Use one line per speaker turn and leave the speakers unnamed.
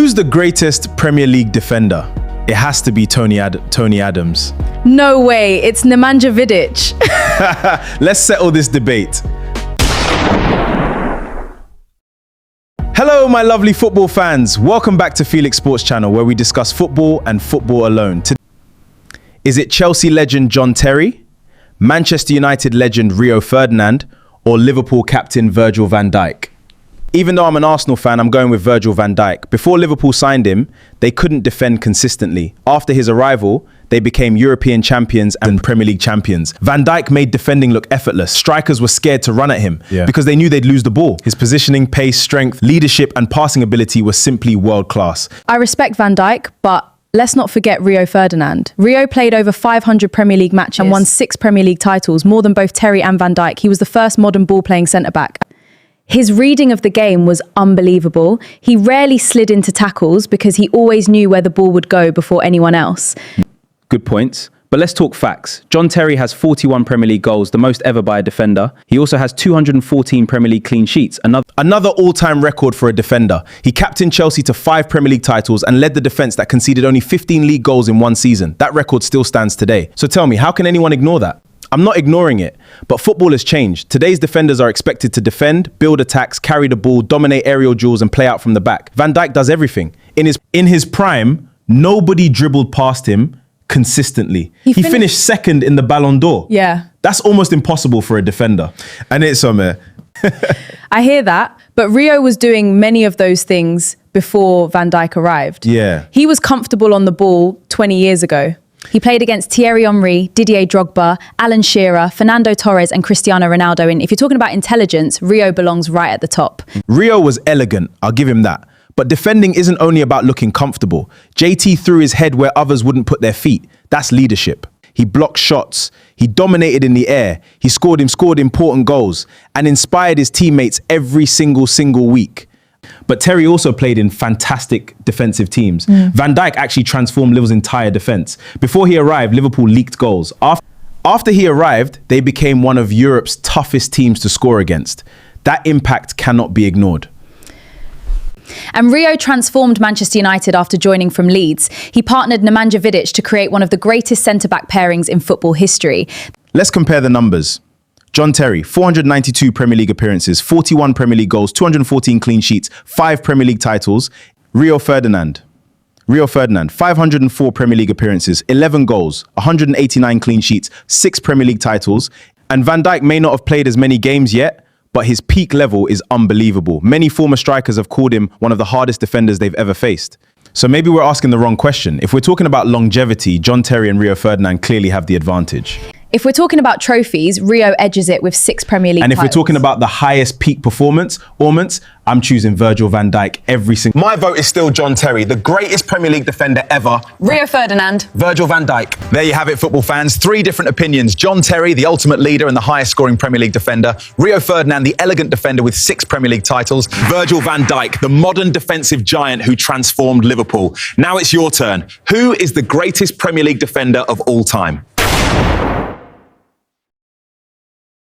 Who's the greatest Premier League defender? It has to be Tony Adams.
No way, it's Nemanja Vidic.
Let's settle this debate. Hello, my lovely football fans. Welcome back to Felix Sports Channel, where we discuss football and football alone. Is it Chelsea legend John Terry, Manchester United legend Rio Ferdinand, or Liverpool captain Virgil van Dijk? Even though I'm an Arsenal fan, I'm going with Virgil van Dijk. Before Liverpool signed him, they couldn't defend consistently. After his arrival, they became European champions and Premier League champions. Van Dijk made defending look effortless. Strikers were scared to run at him because they knew they'd lose the ball. His positioning, pace, strength, leadership and passing ability was simply world class.
I respect Van Dijk, but let's not forget Rio Ferdinand. Rio played over 500 Premier League matches and won 6 Premier League titles, more than both Terry and Van Dijk. He was the first modern ball-playing centre-back. His reading of the game was unbelievable. He rarely slid into tackles because he always knew where the ball would go before anyone else.
Good points. But let's talk facts. John Terry has 41 Premier League goals, the most ever by a defender. He also has 214 Premier League clean sheets.
Another all-time record for a defender. He captained Chelsea to 5 Premier League titles and led the defence that conceded only 15 league goals in one season. That record still stands today. So tell me, how can anyone ignore that? I'm not ignoring it, but football has changed. Today's defenders are expected to defend, build attacks, carry the ball, dominate aerial duels and play out from the back. Van Dijk does everything. In his prime, nobody dribbled past him consistently. He finished second in the Ballon d'Or.
Yeah.
That's almost impossible for a defender. And it's
I hear that, but Rio was doing many of those things before Van Dijk arrived.
Yeah.
He was comfortable on the ball 20 years ago. He played against Thierry Henry, Didier Drogba, Alan Shearer, Fernando Torres and Cristiano Ronaldo. And if you're talking about intelligence, Rio belongs right at the top.
Rio was elegant, I'll give him that. But defending isn't only about looking comfortable. JT threw his head where others wouldn't put their feet. That's leadership. He blocked shots. He dominated in the air. He scored important goals and inspired his teammates every single week. But Terry also played in fantastic defensive teams. Van Dijk actually transformed Liverpool's entire defence. Before he arrived, Liverpool leaked goals. After he arrived, they became one of Europe's toughest teams to score against. That impact cannot be ignored.
And Rio transformed Manchester United after joining from Leeds. He partnered Nemanja Vidic to create one of the greatest centre-back pairings in football history.
Let's compare the numbers. John Terry, 492 Premier League appearances, 41 Premier League goals, 214 clean sheets, 5 Premier League titles. Rio Ferdinand, 504 Premier League appearances, 11 goals, 189 clean sheets, 6 Premier League titles. And Van Dijk may not have played as many games yet, but his peak level is unbelievable. Many former strikers have called him one of the hardest defenders they've ever faced. So maybe we're asking the wrong question. If we're talking about longevity, John Terry and Rio Ferdinand clearly have the advantage.
If we're talking about trophies, Rio edges it with 6 Premier League
And if
titles.
we're talking about the highest peak performance, I'm choosing Virgil van Dijk every single...
My vote is still John Terry, the greatest Premier League defender ever.
Rio Ferdinand.
Virgil van Dijk. There you have it, football fans. 3 different opinions. John Terry, the ultimate leader and the highest scoring Premier League defender. Rio Ferdinand, the elegant defender with 6 Premier League titles. Virgil van Dijk, the modern defensive giant who transformed Liverpool. Now it's your turn. Who is the greatest Premier League defender of all time?